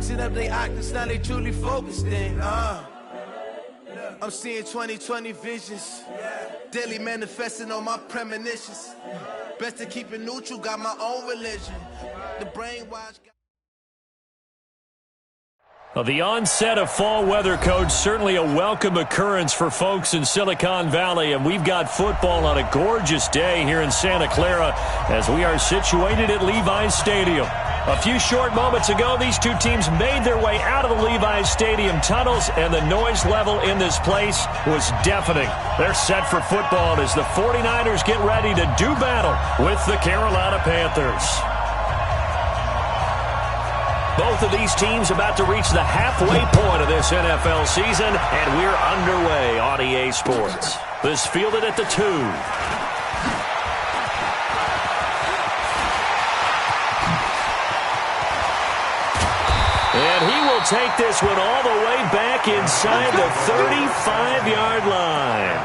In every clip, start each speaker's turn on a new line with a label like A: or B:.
A: mixing up their octaves, now they truly focused in. I'm seeing 2020 visions, daily manifesting on my premonitions. Best to keep it neutral, got my own religion. The brainwash.
B: Well, the onset of fall weather, Coach, certainly a welcome occurrence for folks in Silicon Valley, and we've got football on a gorgeous day here in Santa Clara as we are situated at Levi's Stadium. A few short moments ago, these two teams made their way out of the Levi's Stadium tunnels, and the noise level in this place was deafening. They're set for football as the 49ers get ready to do battle with the Carolina Panthers. Both of these teams about to reach the halfway point of this NFL season, and we're underway on EA Sports. This fielded at the 2. And he will take this one all the way back inside the 35-yard line.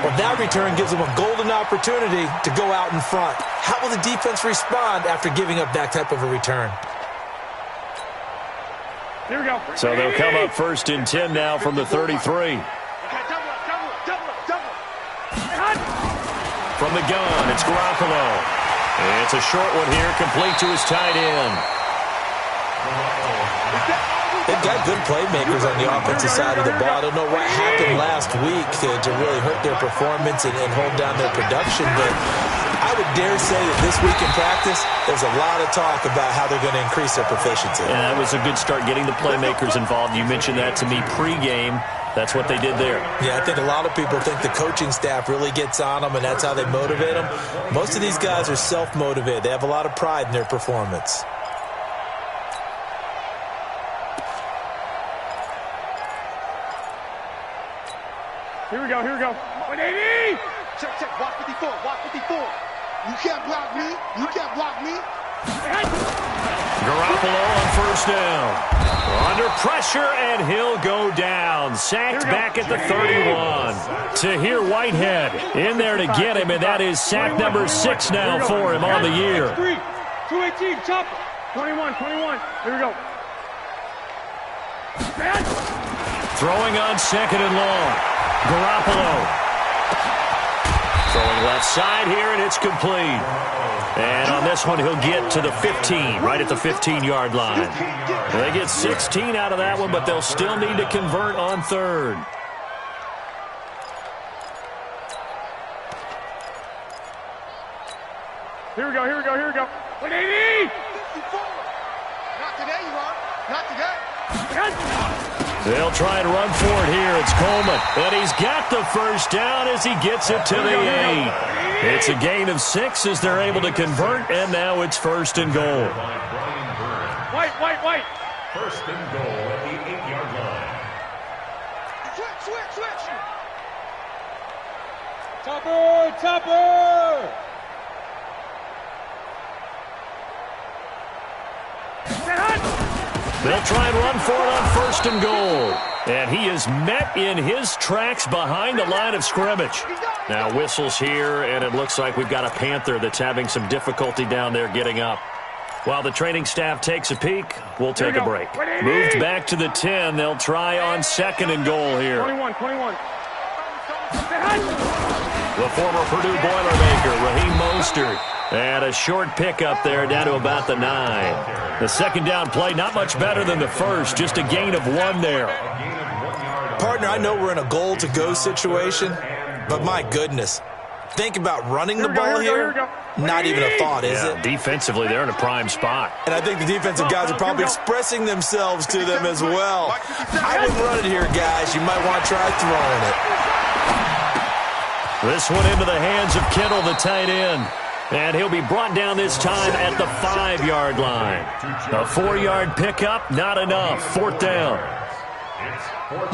C: Well, that return gives them a golden opportunity to go out in front. How will the defense respond after giving up that type of a return?
D: Here we go.
B: So they'll come up 1st and 10 now from the 33. From the gun, it's Garoppolo. It's a short one here, complete to his tight end.
C: They've got good playmakers on the offensive side of the ball. I don't know what happened last week to really hurt their performance and hold down their production, but I would dare say that this week in practice, there's a lot of talk about how they're going to increase their proficiency.
B: And that was a good start, getting the playmakers involved. You mentioned that to me pregame. That's what they did there.
C: Yeah, I think a lot of people think the coaching staff really gets on them, and that's how they motivate them. Most of these guys are self-motivated. They have a lot of pride in their performance.
D: Here we go, here we go. 180!
E: Check, check, walk 54, walk 54. You can't block me, you can't block me.
B: Garoppolo on 1st down. Under pressure, and he'll go down. Sacked back at the 31. Tahir Whitehead in there to get him, and that is sack number 6 now for him on the year.
D: 218, chop. 21. Here we go.
B: Throwing on 2nd and long. Garoppolo. Throwing left side here, and it's complete. And on this one, he'll get to the 15, right at the 15-yard line. They get 16 out of that one, but they'll still need to convert on 3rd.
D: Here we go. 180!
E: Not today, you are. Not today.
B: They'll try and run for it here. It's Coleman. And he's got the 1st down as he gets it to the 8. It's a gain of 6 as they're able to convert, and now it's 1st and goal.
D: White.
B: 1st and goal at the 8-yard line.
E: Switch.
D: Topper!
B: They'll try and run for it on 1st and goal. And he is met in his tracks behind the line of scrimmage. Now whistles here, and it looks like we've got a Panther that's having some difficulty down there getting up. While the training staff takes a peek, we'll take a break. Moved back to the 10. They'll try on 2nd and goal here.
D: 21.
B: The former Purdue Boilermaker, Raheem Mostert. And a short pickup there down to about the 9. The 2nd down play, not much better than the 1st, just a gain of 1 there.
C: Partner, I know we're in a goal-to-go situation, but my goodness. Think about running the ball here. Not even a thought, is it?
B: Defensively, they're in a prime spot.
C: And I think the defensive guys are probably expressing themselves to them as well. I wouldn't run it here, guys. You might want to try throwing it.
B: This one into the hands of Kittle, the tight end. And he'll be brought down this time at the 5-yard line. A 4-yard pickup, not enough. 4th down.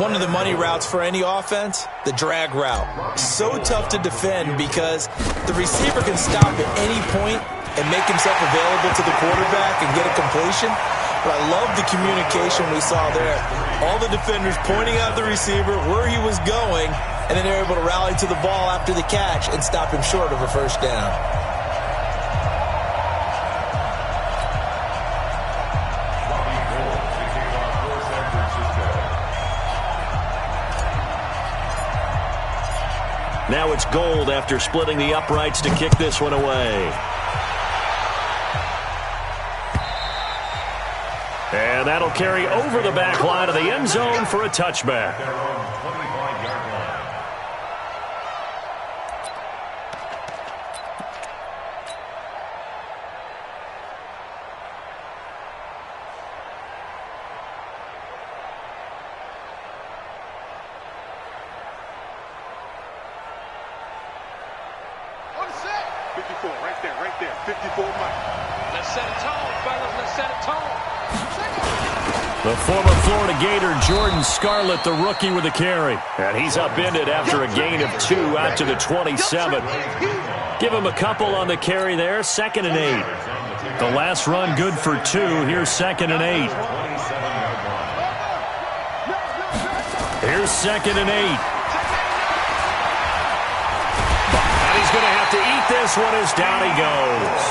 C: One of the money routes for any offense, the drag route. So tough to defend because the receiver can stop at any point and make himself available to the quarterback and get a completion. But I love the communication we saw there. All the defenders pointing out the receiver, where he was going, and then they're able to rally to the ball after the catch and stop him short of a 1st down.
B: Now it's Gold after splitting the uprights to kick this one away. And that'll carry over the back line of the end zone for a touchback.
E: Right there. 54 Mike.
D: Let's set a tone, fellas. Let's set a tone.
B: The former Florida Gator, Jordan Scarlett, the rookie with the carry. And he's upended after a gain of 2 out to the 27. Give him a couple on the carry there. 2nd and 8. The last run good for 2. Here's 2nd and 8. Here's 2nd and 8. And he's going to have to eat this one as down he goes.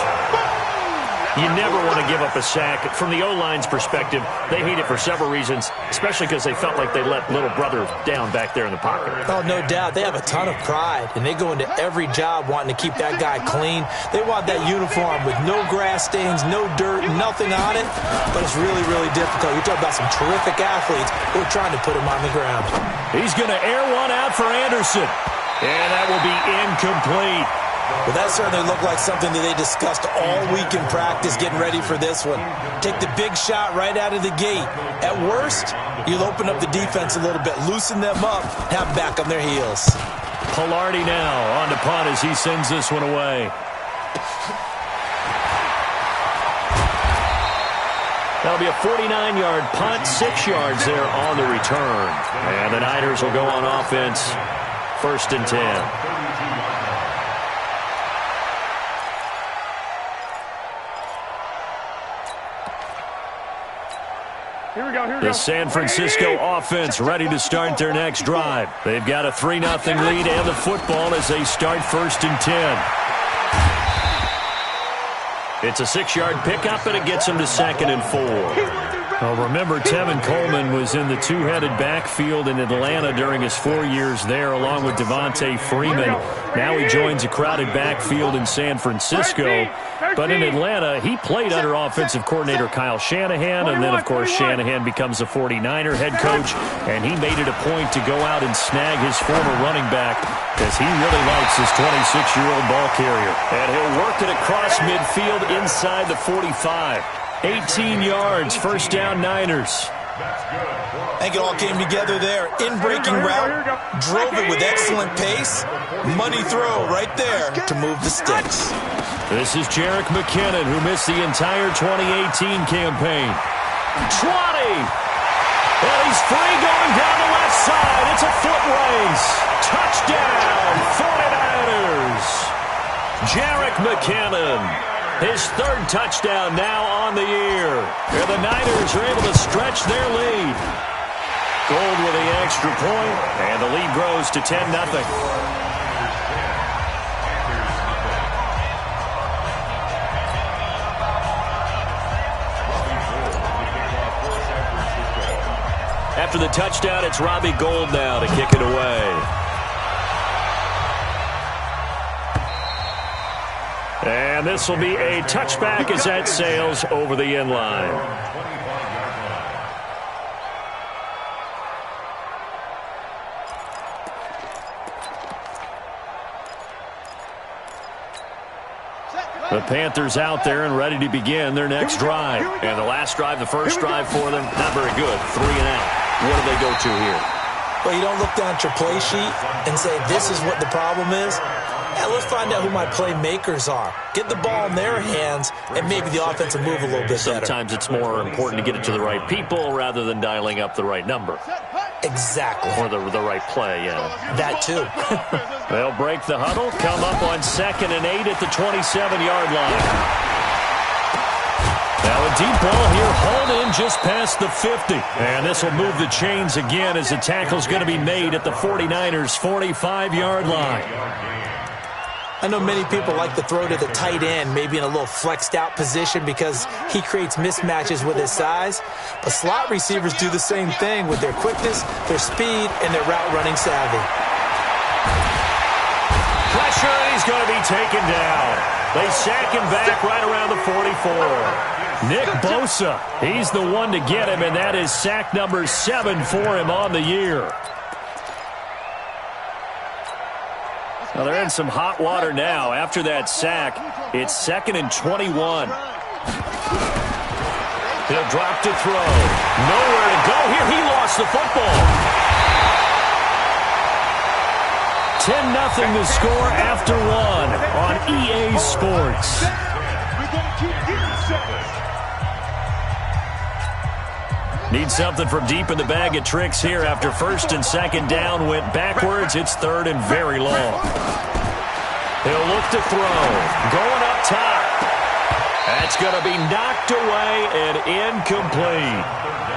B: You never want to give up a sack. From the O-line's perspective, they hate it for several reasons, especially because they felt like they let little brother down back there in the pocket.
C: Oh, no doubt. They have a ton of pride, and they go into every job wanting to keep that guy clean. They want that uniform with no grass stains, no dirt, nothing on it, but it's really, really difficult. You're talking about some terrific athletes who are trying to put him on the ground.
B: He's going to air one out for Anderson, and that will be incomplete.
C: Well, that certainly looked like something that they discussed all week in practice getting ready for this one. Take the big shot right out of the gate. At worst, you'll open up the defense a little bit, loosen them up, have them back on their heels.
B: Pilardi now on to punt as he sends this one away. That'll be a 49-yard punt, 6 yards there on the return. And the Niners will go on offense, 1st and 10. The San Francisco offense ready to start their next drive. They've got a 3-0 lead and the football as they start 1st and 10. It's a 6-yard pickup, and it gets them to 2nd and 4. Well, remember, Tevin Coleman was in the two-headed backfield in Atlanta during his 4 years there, along with Devontae Freeman. Now he joins a crowded backfield in San Francisco. But in Atlanta, he played under offensive coordinator Kyle Shanahan, and then, of course, Shanahan becomes a 49er head coach, and he made it a point to go out and snag his former running back because he really likes his 26-year-old ball carrier. And he'll work it across midfield inside the 45. 18 yards, 1st down Niners.
C: I think it all came together there. In-breaking route, drove it with excellent pace. Money throw right there to move the sticks.
B: This is Jerick McKinnon, who missed the entire 2018 campaign. 20! And he's free going down the left side. It's a foot race. Touchdown, 49ers. Jerick McKinnon. His 3rd touchdown now on the year. And the Niners are able to stretch their lead. Gold with the extra point, and the lead grows to 10-0. After the touchdown, it's Robbie Gould now to kick it away. And this will be a touchback as that sails over the end line. The Panthers out there and ready to begin their next drive. And the last drive, the first drive for them, not very good. 3 and out. What do they go to here?
C: Well, you don't look down at your play sheet and say, this is what the problem is. Yeah, let's find out who my playmakers are. Get the ball in their hands, and maybe the offense will move a little bit better.
B: Sometimes it's more important to get it to the right people rather than dialing up the right number.
C: Exactly.
B: Or the right play, yeah.
C: That too.
B: They'll break the huddle, come up on 2nd and 8 at the 27-yard line. Now a deep ball here, hauled in just past the 50. And this will move the chains again as the tackle's going to be made at the 49ers' 45-yard line.
C: I know many people like to throw to the tight end, maybe in a little flexed out position because he creates mismatches with his size. But slot receivers do the same thing with their quickness, their speed, and their route running savvy.
B: pressure, and he's going to be taken down. They sack him back right around the 44. Nick Bosa, he's the one to get him, and that is sack number 7 for him on the year. Well, they're in some hot water now. After that sack, it's 2nd and 21. He'll drop to throw. Nowhere to go here. He lost the football. 10-0 the score after 1 on EA Sports. Need something from deep in the bag of tricks here after 1st and 2nd down went backwards. It's 3rd and very long. He'll look to throw. Going up top. That's going to be knocked away and incomplete.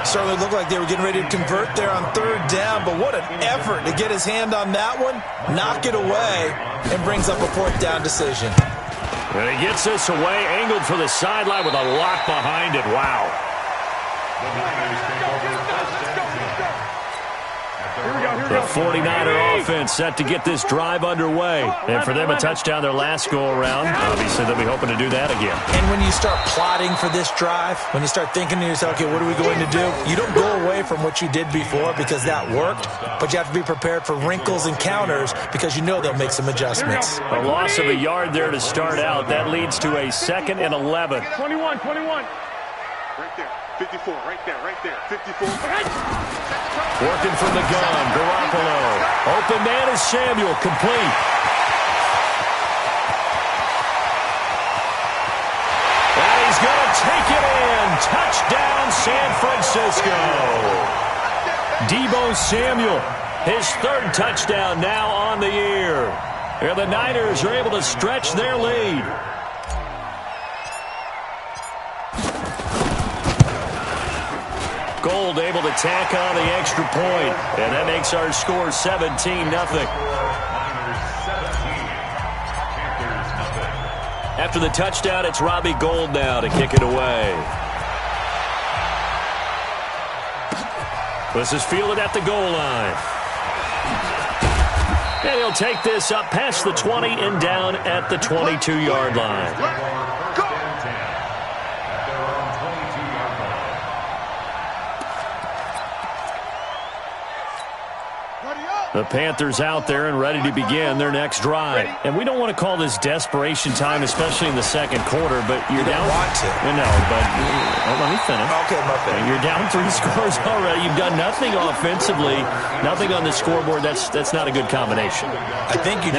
C: Certainly looked like they were getting ready to convert there on 3rd down, but what an effort to get his hand on that one, knock it away, and brings up a 4th down decision.
B: And he gets this away, angled for the sideline with a lock behind it. Wow. The 49er offense set to get this drive underway. And for them, a touchdown their last go-around. Obviously, they'll be hoping to do that again.
C: And when you start plotting for this drive, when you start thinking to yourself, okay, what are we going to do? You don't go away from what you did before because that worked, but you have to be prepared for wrinkles and counters because you know they'll make some adjustments.
B: A loss of a yard there to start out. That leads to a 2nd and 11.
D: 21.
E: Right there. 54, right there, 54.
B: Working from the gun, Garoppolo. Open man is Samuel, complete. And he's going to take it in. Touchdown, San Francisco. Deebo Samuel, his 3rd touchdown now on the year. And the Niners are able to stretch their lead. Gold able to tack on the extra point, and that makes our score 17-0. After the touchdown, it's Robbie Gould now to kick it away. This is fielded at the goal line. And he'll take this up past the 20 and down at the 22-yard line. The Panthers out there and ready to begin their next drive. And we don't want to call this desperation time, especially in the 2nd quarter, but you're down.
C: Want to.
B: No, but let me finish.
C: Okay, my bad.
B: You're down 3 scores already. You've done nothing offensively, nothing on the scoreboard. That's not a good combination.
C: I think you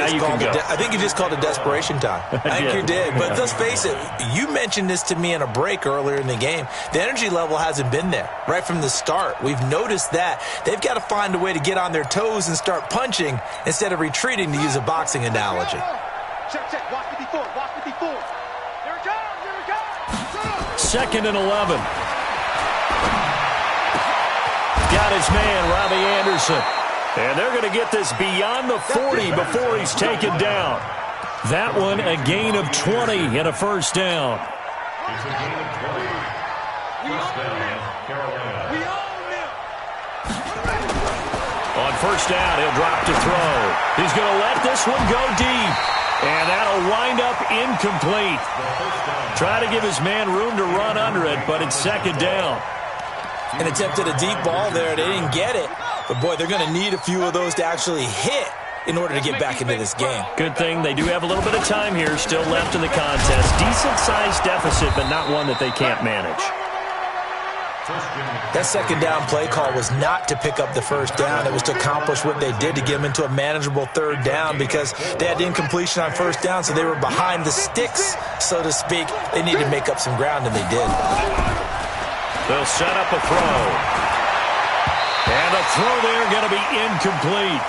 C: just called it desperation time. I think you did. But let's face it, you mentioned this to me in a break earlier in the game. The energy level hasn't been there right from the start. We've noticed that. They've got to find a way to get on their toes and start punching instead of retreating, to use a boxing analogy.
E: Check. Watch 54. Watch 54. Here it comes.
B: 2nd and 11. Got his man, Robbie Anderson. And they're going to get this beyond the 40 before he's taken down. That one, a gain of 20 and a 1st down.
E: It's a gain of 20. First down, Carolina. We own them.
B: On 1st down, he'll drop to throw. He's going to let this one go deep. And that'll wind up incomplete. Try to give his man room to run under it, but it's 2nd down.
C: And attempted a deep ball there. They didn't get it. But, boy, they're going to need a few of those to actually hit in order to get back into this game.
B: Good thing they do have a little bit of time here still left in the contest. Decent-sized deficit, but not one that they can't manage.
C: That 2nd down play call was not to pick up the 1st down. It was to accomplish what they did, to get them into a manageable 3rd down, because they had incompletion on 1st down, so they were behind the sticks, so to speak. They needed to make up some ground, and they did.
B: They'll set up a throw. And the throw there going to be incomplete.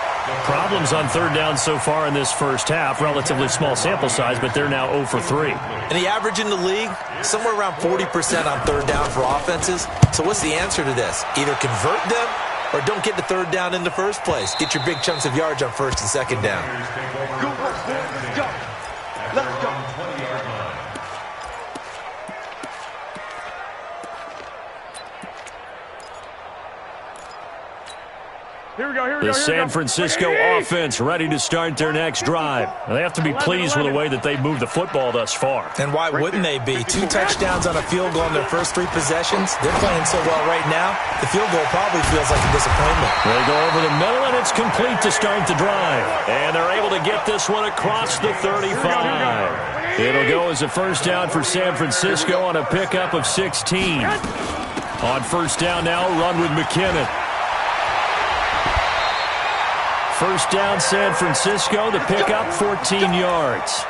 B: Problems on 3rd down so far in this 1st half. Relatively small sample size, but they're now 0 for 3.
C: And the average in the league, somewhere around 40% on 3rd down for offenses. So what's the answer to this? Either convert them or don't get the 3rd down in the first place. Get your big chunks of yards on 1st and 2nd down.
E: Go, let's go. Let's go.
B: The San Francisco offense ready to start their next drive. They have to be pleased with the way that they've moved the football thus far.
C: And why wouldn't they be? 2 touchdowns on a field goal in their first 3 possessions. They're playing so well right now, the field goal probably feels like a disappointment.
B: They go over the middle, and it's complete to start the drive. And they're able to get this one across the 35. It'll go as a first down for San Francisco on a pickup of 16. On first down now, run with McKinnon. First down, San Francisco. The pickup, 14 yards.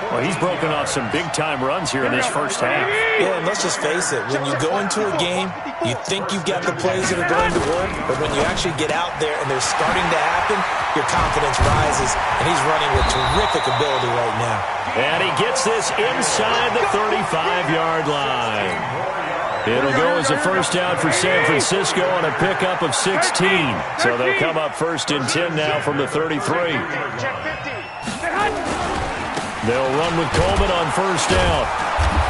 B: Well, he's broken off some big-time runs here in this first half.
C: Yeah, and let's just face it. When you go into a game, you think you've got the plays that are going to work, but when you actually get out there and they're starting to happen, your confidence rises, and he's running with terrific ability right now.
B: And he gets this inside the 35-yard line. It'll go as a first down for San Francisco on a pickup of 16. So they'll come up first and 10 now from the 33. They'll run with Coleman on first down.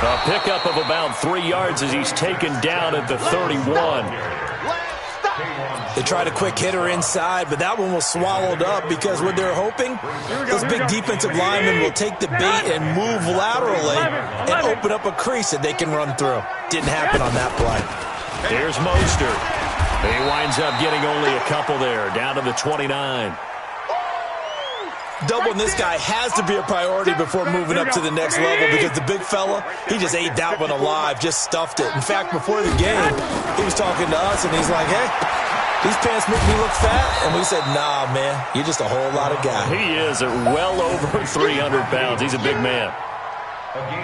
B: A pickup of about 3 yards as he's taken down at the 31.
C: They tried a quick hitter inside, but that one was swallowed up because what they're hoping, those big defensive linemen will take the bait and move laterally and open up a crease that they can run through. Didn't happen on that play.
B: Here's Mostert. He winds up getting only a couple there, down to the 29.
C: Doubling this guy has to be a priority before moving up to the next level because the big fella, he just ate that one alive, just stuffed it. In fact, before the game, he was talking to us, and he's like, hey, these pants make me look fat. And we said, nah, man, you're just a whole lot of guy.
B: He is at well over 300 pounds. He's a big man.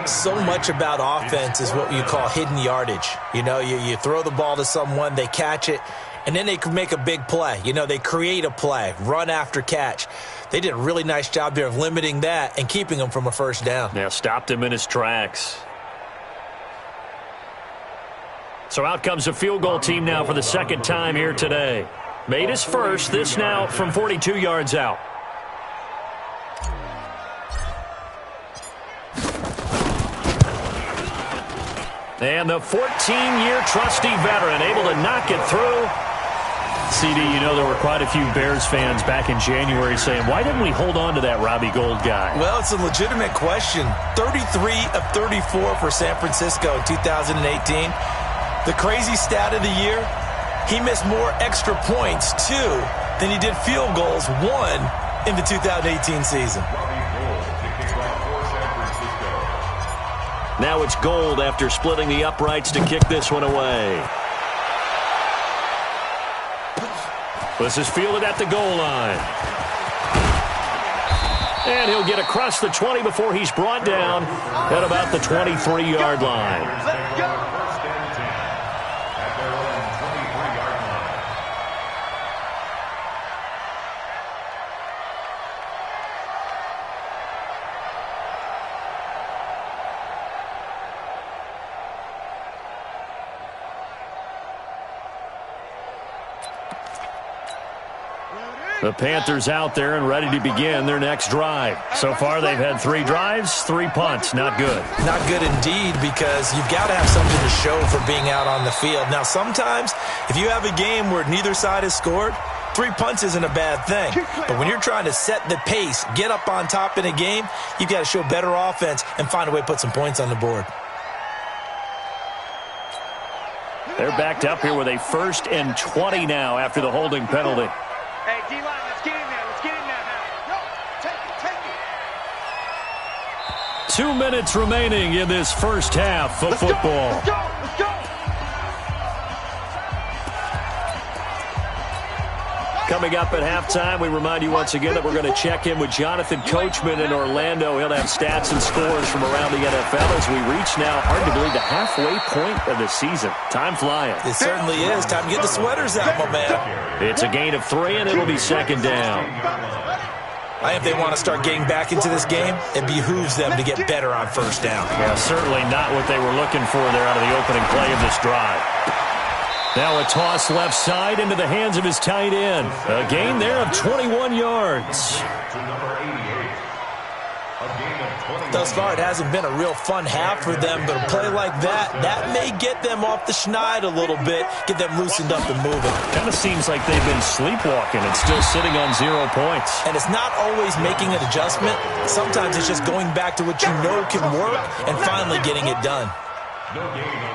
C: So much about offense is what you call hidden yardage. You know, you throw the ball to someone, they catch it, and then they can make a big play. You know, they create a play, run after catch. They did a really nice job there of limiting that and keeping him from a first down.
B: Yeah, stopped him in his tracks. So out comes a field goal team now for the second time here today. Made his first, this now from 42 yards out. And the 14-year trusty veteran able to knock it through. CD, you know there were quite a few Bears fans back in January saying, why didn't we hold on to that Robbie Gould guy?
C: Well, it's a legitimate question. 33 of 34 for San Francisco in 2018. The crazy stat of the year, he missed more extra points, 2, than he did field goals, 1, in the 2018 season.
B: Now it's Gould after splitting the uprights to kick this one away. This is fielded at the goal line. And he'll get across the 20 before he's brought down at about the 23-yard line.
E: Let's go. First and 10 at their own 23-yard line.
B: The Panthers out there and ready to begin their next drive. So far, they've had 3 drives, 3 punts. Not good.
C: Not good indeed, because you've got to have something to show for being out on the field. Now, sometimes, if you have a game where neither side has scored, 3 punts isn't a bad thing. But when you're trying to set the pace, get up on top in a game, you've got to show better offense and find a way to put some points on the board.
B: They're backed up here with a 1st and 20 now after the holding penalty.
D: Hey, D-line, let's get in there. Let's get in there now. Go, take it.
B: 2 minutes remaining in this first half of football.
D: Let's go.
B: Coming up at halftime, we remind you once again that we're going to check in with Jonathan Coachman in Orlando. He'll have stats and scores from around the NFL as we reach now, hard to believe, the halfway point of the season. Time flying.
C: It certainly is. Time to get the sweaters out, my man.
B: It's a gain of 3, and it'll be second down.
C: If they want to start getting back into this game, it behooves them to get better on first down.
B: Yeah, certainly not what they were looking for there out of the opening play of this drive. Now a toss left side into the hands of his tight end. A gain there of 21 yards.
E: To number 88,
C: Thus far, it hasn't been a real fun half for them, but a play like that may get them off the schneid a little bit, get them loosened up and moving.
B: Kind of seems like they've been sleepwalking and still sitting on 0 points.
C: And it's not always making an adjustment. Sometimes it's just going back to what you know can work and finally getting it done.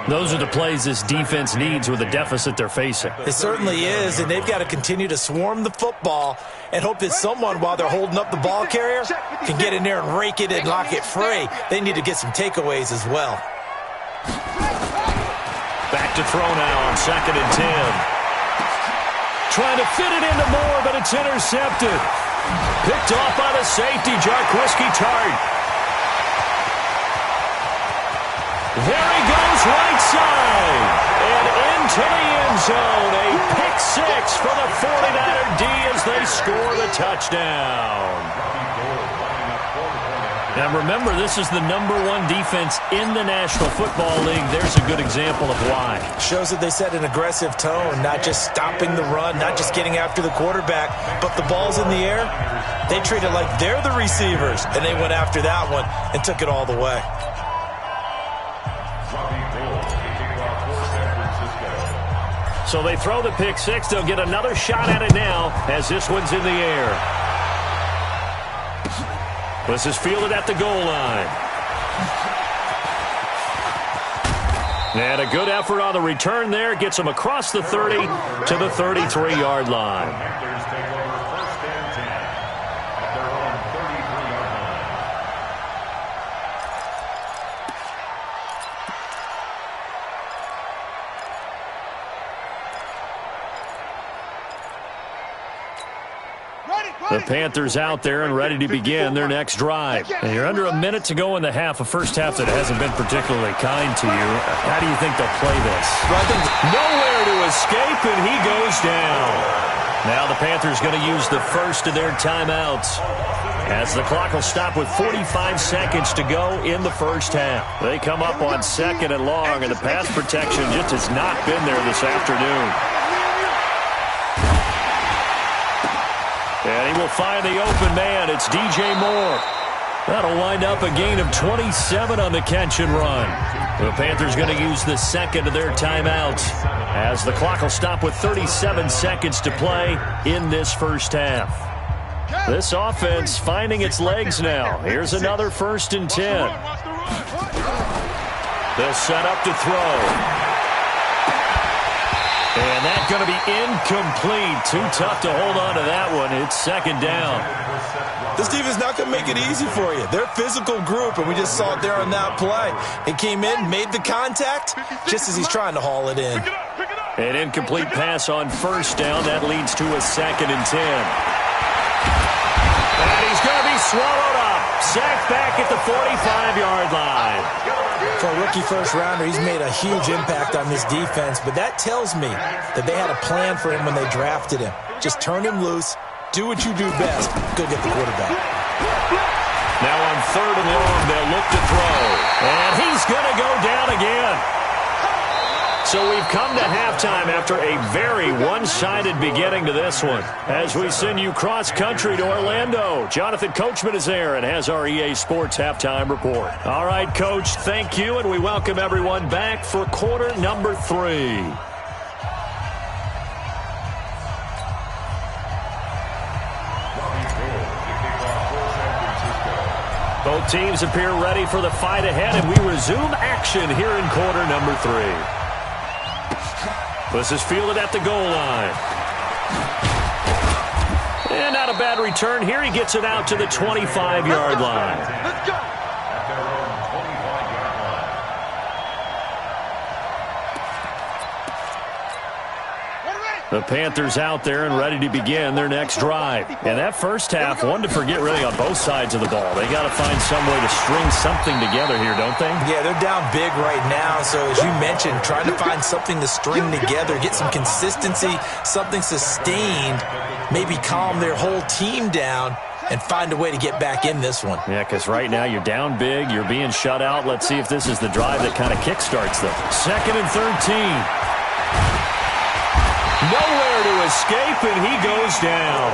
B: Those are the plays this defense needs with the deficit they're facing.
C: It certainly is, and they've got to continue to swarm the football and hope that someone, while they're holding up the ball carrier, can get in there and rake it and lock it free. They need to get some takeaways as well.
B: Back to throw now on 2nd and 10. Trying to fit it into Moore, but it's intercepted. Picked off by the safety, Jarquiski Tart. There he goes, right side, and into the end zone. A pick 6 for the 49er D as they score the touchdown. Now remember, this is the #1 defense in the National Football League. There's a good example of why.
C: Shows that they set an aggressive tone, not just stopping the run, not just getting after the quarterback, but the ball's in the air. They treat it like they're the receivers, and they went after that one and took it all the way.
B: So they throw the pick 6. They'll get another shot at it now as this one's in the air. This is fielded at the goal line. And a good effort on the return there. Gets him across the 30 to the 33-yard line. The Panthers out there and ready to begin their next drive. And you're under a minute to go in the half, a first half that hasn't been particularly kind to you. How do you think they'll play this?
C: Well, I think
B: nowhere to escape, and he goes down. Now the Panthers going to use the first of their timeouts, as the clock will stop with 45 seconds to go in the first half. They come up on 2nd and long, and the pass protection just has not been there this afternoon. And he will find the open man. It's DJ Moore. That'll wind up a gain of 27 on the catch and run. The Panthers going to use the second of their timeouts, as the clock will stop with 37 seconds to play in this first half. This offense finding its legs now. Here's another 1st and 10. They'll set up to throw. And that's going to be incomplete. Too tough to hold on to that one. It's 2nd down.
C: This defense is not going to make it easy for you. They're a physical group, and we just saw it there on that play. It came in, made the contact, just as he's trying to haul it in.
B: An incomplete pass on 1st down. That leads to a 2nd and 10. And he's going to be swallowed up. Sacked back at the 45-yard line.
C: For a rookie first-rounder, he's made a huge impact on this defense, but that tells me that they had a plan for him when they drafted him. Just turn him loose, do what you do best, go get the quarterback.
B: Now on 3rd and long, they'll look to throw. And he's going to go down again. So we've come to halftime after a very one-sided beginning to this one. As we send you cross-country to Orlando, Jonathan Coachman is there and has our EA Sports halftime report. All right, Coach, thank you, and we welcome everyone back for quarter number 3. Both teams appear ready for the fight ahead, and we resume action here in quarter number 3. This is fielded at the goal line. And not a bad return here. He gets it out to the 25-yard line.
E: Let's go.
B: The Panthers out there and ready to begin their next drive. And that first half, one to forget really on both sides of the ball. They got to find some way to string something together here, don't they?
C: Yeah, they're down big right now. So as you mentioned, trying to find something to string together, get some consistency, something sustained, maybe calm their whole team down and find a way to get back in this one.
B: Yeah, because right now you're down big, you're being shut out. Let's see if this is the drive that kind of kickstarts them. 2nd and 13. Nowhere to escape, and he goes down.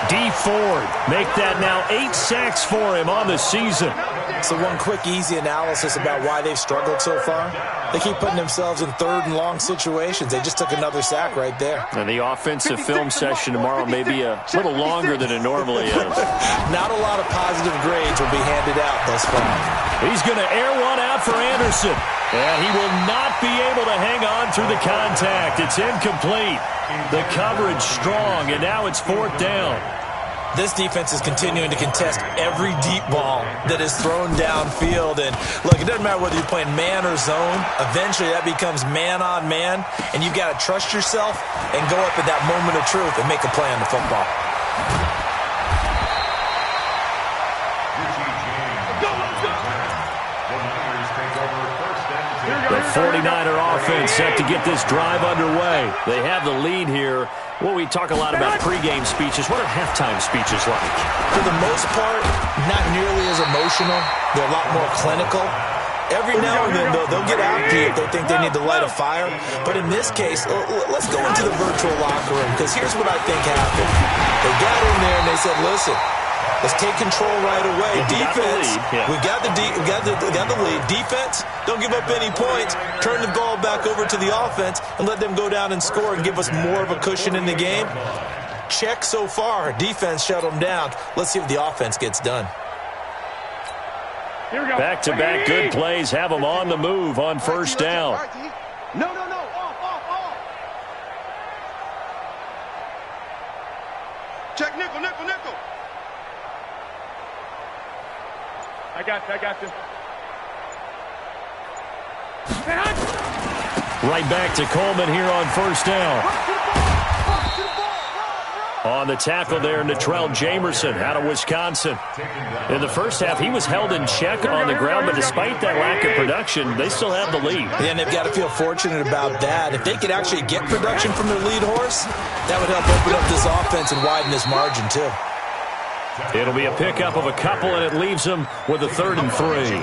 B: D Ford make that now 8 sacks for him on the season.
C: So one quick, easy analysis about why they've struggled so far. They keep putting themselves in third and long situations. They just took another sack right there.
B: And the offensive film session tomorrow may be a little longer than it normally is.
C: Not a lot of positive grades will be handed out thus far.
B: He's going to air one out for Anderson. And he will not be able to hang on through the contact. It's incomplete. The coverage strong, and now it's 4th down.
C: This defense is continuing to contest every deep ball that is thrown downfield. And, look, it doesn't matter whether you're playing man or zone. Eventually, that becomes man-on-man, and you've got to trust yourself and go up at that moment of truth and make a play on the football.
B: The 49er offense set to get this drive underway. They have the lead here. Well, we talk a lot about pregame speeches. What are halftime speeches like?
C: For the most part, not nearly as emotional. They're a lot more clinical. Every now and then, though, they'll get after you if they think they need to light a fire. But in this case, let's go into the virtual locker room, because here's what I think happened. They got in there and they said, listen, let's take control right away. Defense, we got the lead. Defense, don't give up any points. Turn the ball back over to the offense and let them go down and score and give us more of a cushion in the game. Check so far. Defense shut them down. Let's see what the offense gets done.
B: Back-to-back good plays have them on the move on 1st down.
D: No. Off. Check nickel. I got you.
B: Right back to Coleman here on 1st down. On the tackle there, Natrell Jamerson out of Wisconsin. In the first half, he was held in check on the ground, but despite that lack of production, they still have the lead.
C: And they've got to feel fortunate about that. If they could actually get production from their lead horse, that would help open up this offense and widen this margin, too.
B: It'll be a pickup of a couple, and it leaves them with a 3rd and 3.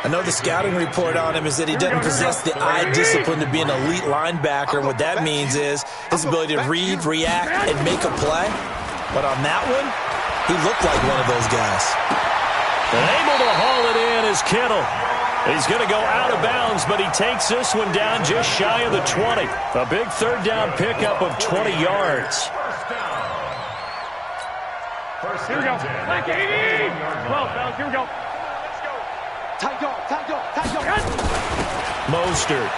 C: I know the scouting report on him is that he doesn't possess the eye discipline to be an elite linebacker. And what that means is his ability to read, react, and make a play. But on that one, he looked like one of those guys.
B: And able to haul it in is Kittle. He's going to go out of bounds, but he takes this one down just shy of the 20. A big 3rd down pickup of 20 yards.
D: Here we go. 12, fellas. Here we go. Tight dog.
B: Mostert.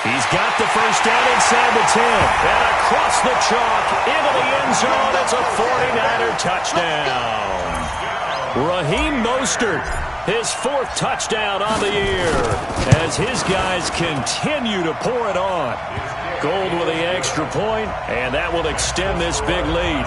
B: He's got the 1st down inside the 10. And across the chalk into the end zone. It's a 49er touchdown. Raheem Mostert, his 4th touchdown on the year as his guys continue to pour it on. Gold with the extra point, and that will extend this big lead.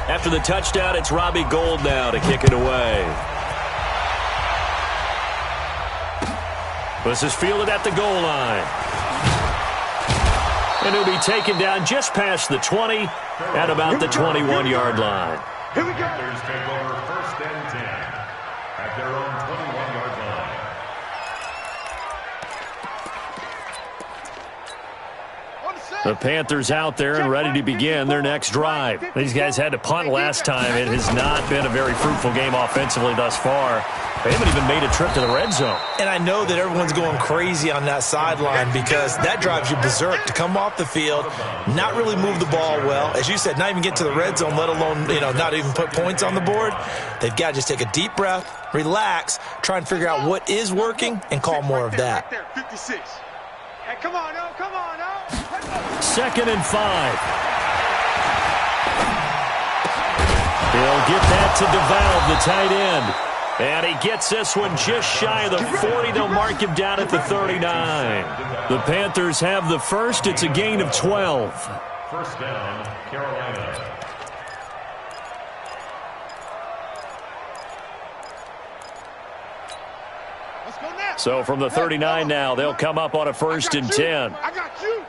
B: After the touchdown, it's Robbie Gould now to kick it away. This is fielded at the goal line. And he'll be taken down just past the 20 at about the 21-yard line.
E: Here we go. Panthers take over 1st and 10 at their own 21-yard line.
B: The Panthers out there and ready to begin their next drive. These guys had to punt last time. It has not been a very fruitful game offensively thus far. They haven't even made a trip to the red zone.
C: And I know that everyone's going crazy on that sideline because that drives you berserk to come off the field, not really move the ball well. As you said, not even get to the red zone, let alone, not even put points on the board. They've got to just take a deep breath, relax, try and figure out what is working, and call more of that.
D: 56. Hey, come on, oh.
B: 2nd and 5. He'll get that to DeValve, the tight end. And he gets this one just shy of the 40. They'll mark him down at the 39. The Panthers have the 1st. It's a gain of 12.
E: 1st down, Carolina.
B: So from the 39 now, they'll come up on a 1st and 10.
D: I got you.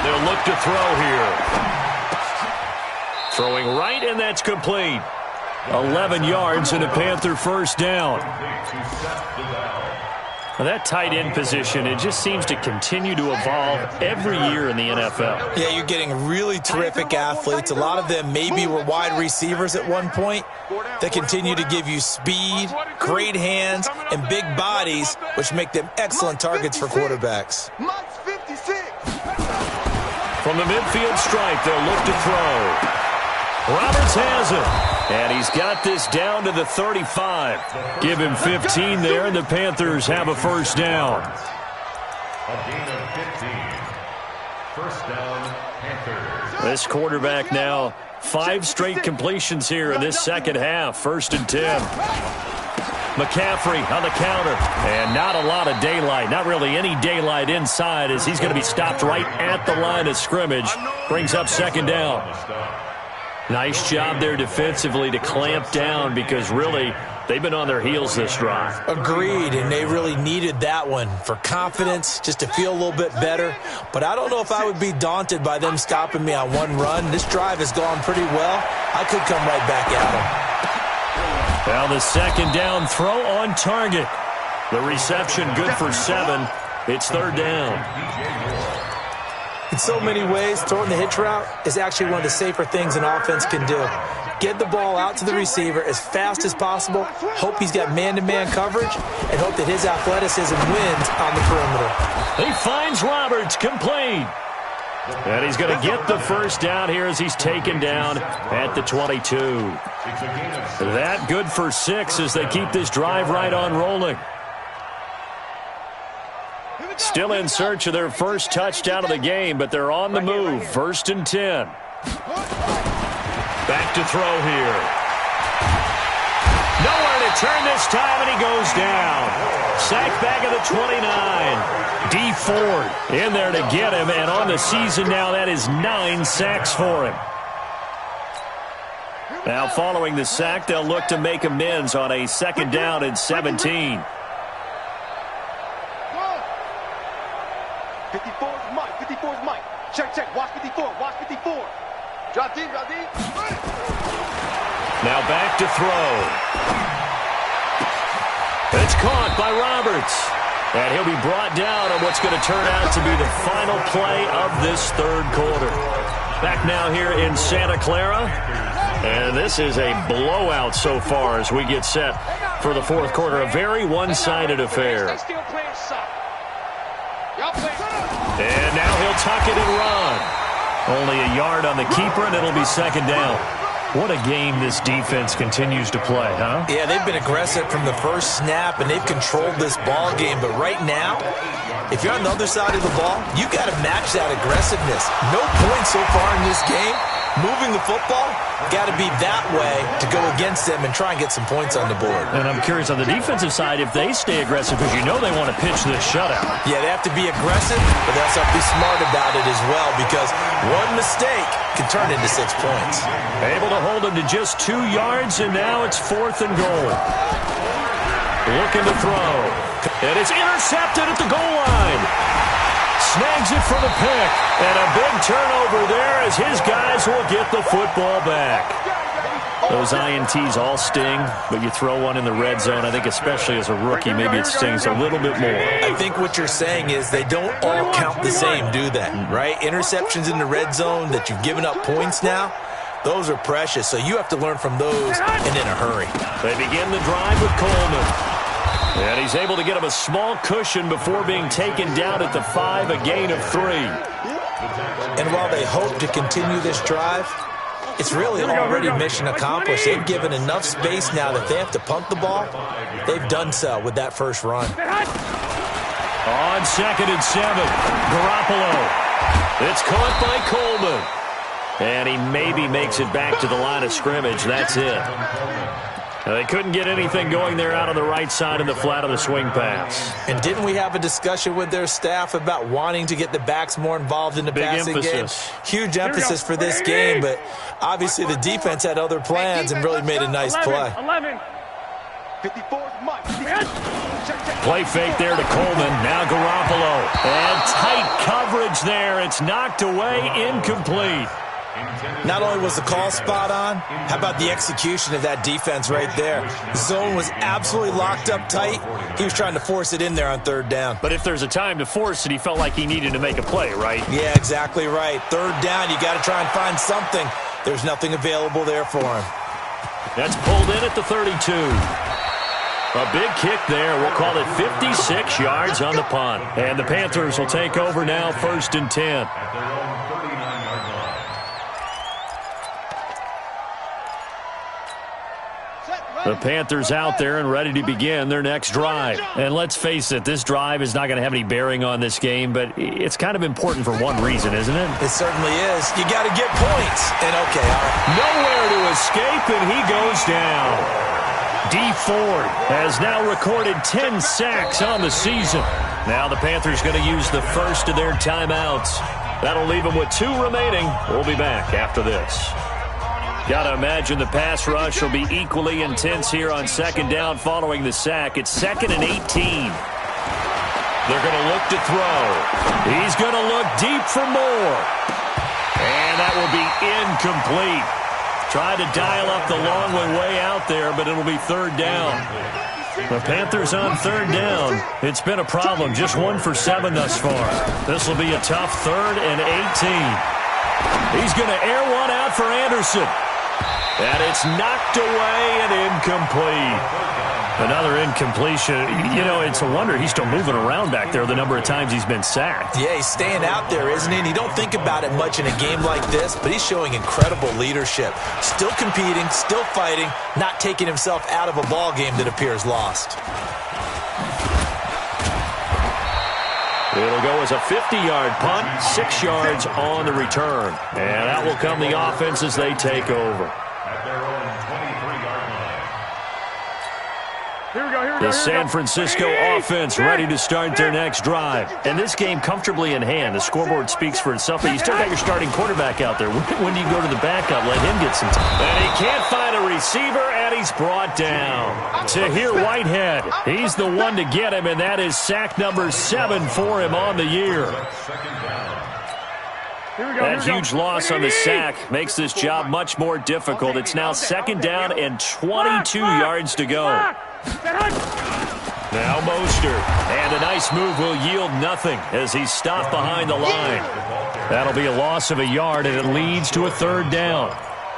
B: They'll look to throw here. Throwing right, and that's complete. 11 yards and a Panther first down. Well, that tight end position, it just seems to continue to evolve every year in the NFL.
C: Yeah, you're getting really terrific athletes. A lot of them maybe were wide receivers at one point. They continue to give you speed, great hands, and big bodies, which make them excellent targets for quarterbacks.
B: From the midfield stripe, they'll look to throw. Roberts has it, and he's got this down to the 35. Give him 15 there, and the Panthers have a first down.
E: A gain of 15. First down, Panthers.
B: This quarterback now 5 straight completions here in this second half. 1st and 10. McCaffrey on the counter, and not a lot of daylight. Not really any daylight inside, as he's going to be stopped right at the line of scrimmage. Brings up 2nd down. Nice job there defensively to clamp down, because really they've been on their heels this drive.
C: Agreed, and they really needed that one for confidence, just to feel a little bit better. But I don't know if I would be daunted by them stopping me on one run. This drive has gone pretty well. I could come right back at them.
B: Well, the 2nd down throw on target. The reception good for 7. It's 3rd down.
C: In so many ways, throwing the hitch route is actually one of the safer things an offense can do. Get the ball out to the receiver as fast as possible, hope he's got man-to-man coverage, and hope that his athleticism wins on the perimeter.
B: He finds Roberts, complete. And he's going to get the first down here as he's taken down at the 22. That good for 6 as they keep this drive right on rolling. Still in search of their first touchdown of the game, but they're on the move. 1st and 10. Back to throw here. Nowhere to turn this time, and he goes down. Sacked back at the 29. D. Ford in there to get him, and on the season now, that is 9 sacks for him. Now, following the sack, they'll look to make amends on a 2nd down and 17.
F: 54's Mike. 54's Mike. Check. Watch 54. Watch 54. Drop deep.
B: Now back to throw. It's caught by Roberts. And he'll be brought down on what's going to turn out to be the final play of this 3rd quarter. Back now here in Santa Clara. And this is a blowout so far as we get set for the 4th quarter. A very one-sided affair. And now he'll tuck it and run. Only a yard on the keeper, and it'll be 2nd down. What a game this defense continues to play, huh?
C: Yeah, they've been aggressive from the first snap, and they've controlled this ball game. But right now, if you're on the other side of the ball, you got to match that aggressiveness. No points so far in this game. Moving the football, got to be that way to go against them and try and get some points on the board.
B: And I'm curious on the defensive side if they stay aggressive, because you know they want to pitch this shutout.
C: Yeah, they have to be aggressive, but they also have to be smart about it as well, because one mistake can turn into 6 points.
B: Able to hold him to just 2 yards, and now it's 4th and goal. Looking to throw. And it's intercepted at the goal line. Snags it for the pick, and a big turnover there as his guys will get the football back. Those INTs all sting, but you throw one in the red zone, I think especially as a rookie, maybe it stings a little bit more.
C: I think what you're saying is they don't all count the same, do they? Right? Interceptions in the red zone that you've given up points now, those are precious, so you have to learn from those and in a hurry.
B: They begin the drive with Coleman. And he's able to get him a small cushion before being taken down at the 5, a gain of 3.
C: And while they hope to continue this drive, it's really already mission accomplished. They've given enough space now that they have to punt the ball. They've done so with that first run.
B: On 2nd and 7, Garoppolo. It's caught by Coleman. And he maybe makes it back to the line of scrimmage. That's it. They couldn't get anything going there out on the right side in the flat of the swing pass.
C: And didn't we have a discussion with their staff about wanting to get the backs more involved in the passing game? Huge emphasis for this game, but obviously the defense had other plans and really made a nice play.
F: 54's Mike.
B: Play fake there to Coleman. Now Garoppolo. And tight coverage there. It's knocked away, incomplete.
C: Not only was the call spot on, how about the execution of that defense right there? The zone was absolutely locked up tight. He was trying to force it in there on third down.
B: But if there's a time to force it, he felt like he needed to make a play, right?
C: Yeah, exactly right. Third down, you got to try and find something. There's nothing available there for him.
B: That's pulled in at the 32. A big kick there. We'll call it 56 yards on the punt. And the Panthers will take over now, 1st and 10. The Panthers out there and ready to begin their next drive. And let's face it, this drive is not going to have any bearing on this game, but it's kind of important for one reason, isn't it?
C: It certainly is. You got to get points. And okay, all right.
B: Nowhere to escape, and he goes down. D. Ford has now recorded 10 sacks on the season. Now the Panthers going to use the first of their timeouts. That'll leave them with 2 remaining. We'll be back after this. Got to imagine the pass rush will be equally intense here on 2nd down following the sack. It's 2nd and 18. They're going to look to throw. He's going to look deep for more. And that will be incomplete. Tried to dial up the long way out there, but it'll be 3rd down. The Panthers on 3rd down. It's been a problem. Just 1 for 7 thus far. This will be a tough 3rd and 18. He's going to air one out for Anderson. And it's knocked away and incomplete. Another incompletion. You know, it's a wonder he's still moving around back there the number of times he's been sacked.
C: Yeah, he's staying out there, isn't he? And you don't think about it much in a game like this, but he's showing incredible leadership. Still competing, still fighting, not taking himself out of a ball game that appears lost.
B: It'll go as a 50-yard punt, 6 yards on the return. And that will come the offense as they take over. The San Francisco offense ready to start their next drive. And this game comfortably in hand. The scoreboard speaks for itself, but you still got your starting quarterback out there. When do you go to the backup? Let him get some time. And he can't find a receiver, and he's brought down. Tahir Whitehead, he's the one to get him, and that is sack number 7 for him on the year. That huge loss on the sack makes this job much more difficult. It's now 2nd down and 22 yards to go. Now Mostert, and a nice move will yield nothing as he's stopped behind the line. That'll be a loss of a yard, and it leads to a 3rd down.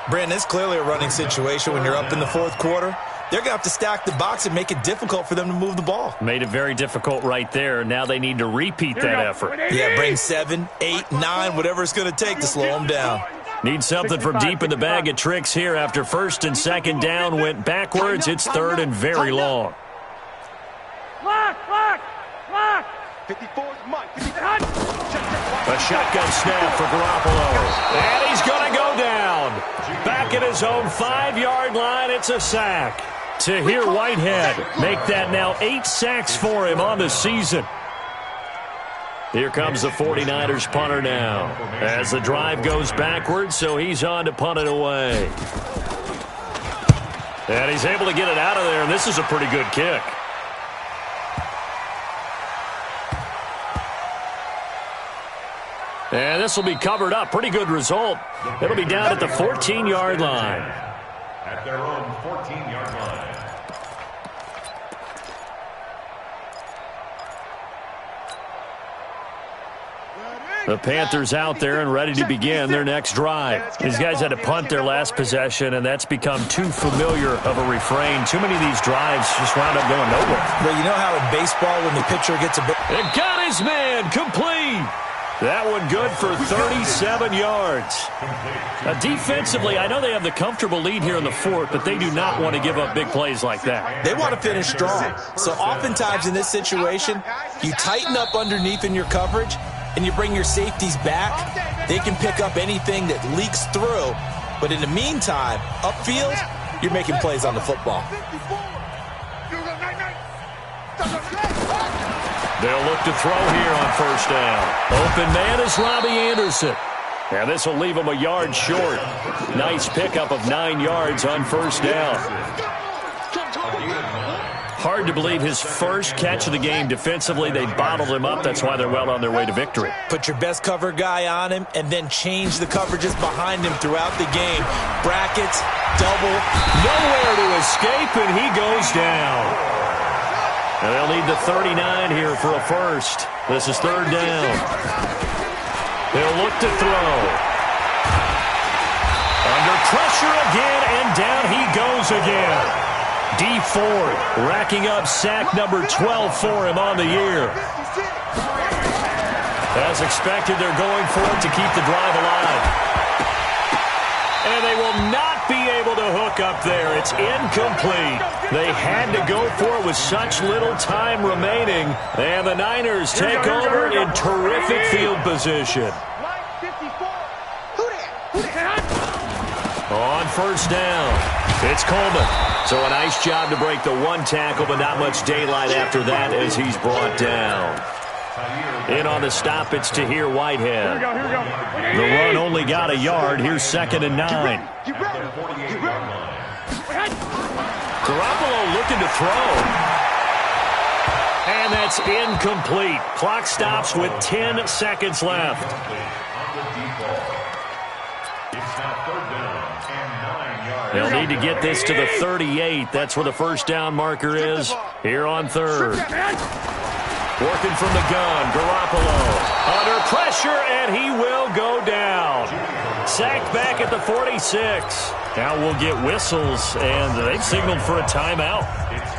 C: Brandon, it's clearly a running situation when you're up in the 4th quarter. They're going to have to stack the box and make it difficult for them to move the ball.
B: Made it very difficult right there. Now they need to repeat that effort.
C: Yeah, bring 7, 8, 9, whatever it's going to take to slow them down.
B: Need something from deep in the bag of tricks here after 1st and 2nd down went backwards. It's 3rd and very long.
D: Lock!
F: 54's Mike.
B: A shotgun snap for Garoppolo. And he's going to go down. Back at his own 5-yard line, it's a sack. Tahir Whitehead make that now 8 sacks for him on the season. Here comes the 49ers punter now as the drive goes backwards, so he's on to punt it away. And he's able to get it out of there, and this is a pretty good kick. And this will be covered up. Pretty good result. It'll be down at the 14-yard line.
E: At their own 14-yard line.
B: The Panthers out there and ready to begin their next drive. These guys had to punt their last possession, and that's become too familiar of a refrain. Too many of these drives just wound up going nowhere.
C: Well, you know how in baseball when the pitcher gets a bit...
B: It got his man complete. That one good for 37 yards. Defensively, I know they have the comfortable lead here in the 4th, but they do not want to give up big plays like that.
C: They want to finish strong. So oftentimes in this situation, you tighten up underneath in your coverage, and you bring your safeties back. They can pick up anything that leaks through. But in the meantime, upfield, you're making plays on the football.
B: They'll look to throw here on 1st down. Open man is Robbie Anderson. And this will leave him a yard short. Nice pickup of 9 yards on 1st down. Hard to believe his first catch of the game defensively. They bottled him up. That's why they're well on their way to victory.
C: Put your best cover guy on him and then change the coverages behind him throughout the game. Brackets, double.
B: Nowhere to escape, and he goes down. And they'll need the 39 here for a first. This is third down. He'll look to throw. Under pressure again, and down he goes again. D Ford racking up sack number 12 for him on the year. As expected, they're going for it to keep the drive alive. And they will not be able to hook up there. It's incomplete. They had to go for it with such little time remaining. And the Niners take over in terrific field position. On first down, it's Coleman. So a nice job to break the one tackle, but not much daylight after that as he's brought down. In on the stop, it's Tahir Whitehead. The run only got a yard. Here's 2nd and 9. Garoppolo looking to throw. And that's incomplete. Clock stops with 10 seconds left. They'll need to get this to the 38. That's where the first down marker is here on third. Working from the gun, Garoppolo under pressure, and he will go down. Sacked back at the 46. Now we'll get whistles, and they've signaled for a timeout.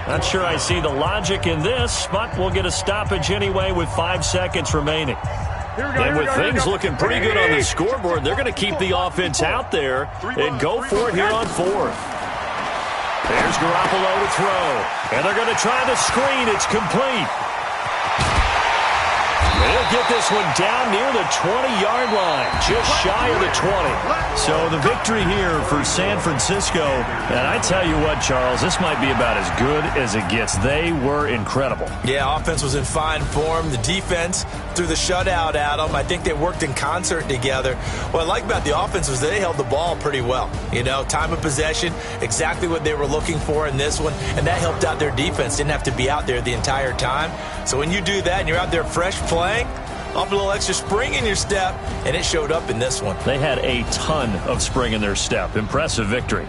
B: Not sure I see the logic in this, but we'll get a stoppage anyway with 5 seconds remaining. And with things looking pretty good on the scoreboard, they're going to keep the offense out there and go for it here on fourth. There's Garoppolo to throw. And they're going to try the screen. It's complete. They'll get this one down near the 20-yard line, just shy of the 20. So the victory here for San Francisco. And I tell you what, Charles, this might be about as good as it gets. They were incredible.
C: Yeah, offense was in fine form. The defense threw the shutout at them. I think they worked in concert together. What I like about the offense was they held the ball pretty well. You know, time of possession, exactly what they were looking for in this one, and that helped out their defense. Didn't have to be out there the entire time. So when you do that and you're out there fresh playing, up a little extra spring in your step, and it showed up in this one.
B: They had a ton of spring in their step. Impressive victory.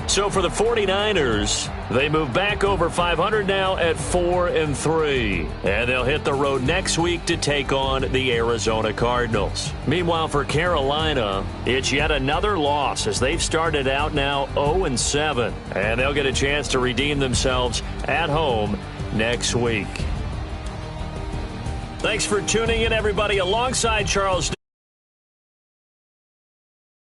B: So for the 49ers, they move back over 500 now at 4-3. And they'll hit the road next week to take on the Arizona Cardinals. Meanwhile, for Carolina, it's yet another loss as they've started out now 0-7. And they'll get a chance to redeem themselves at home next week. Thanks for tuning in, everybody, alongside Charles.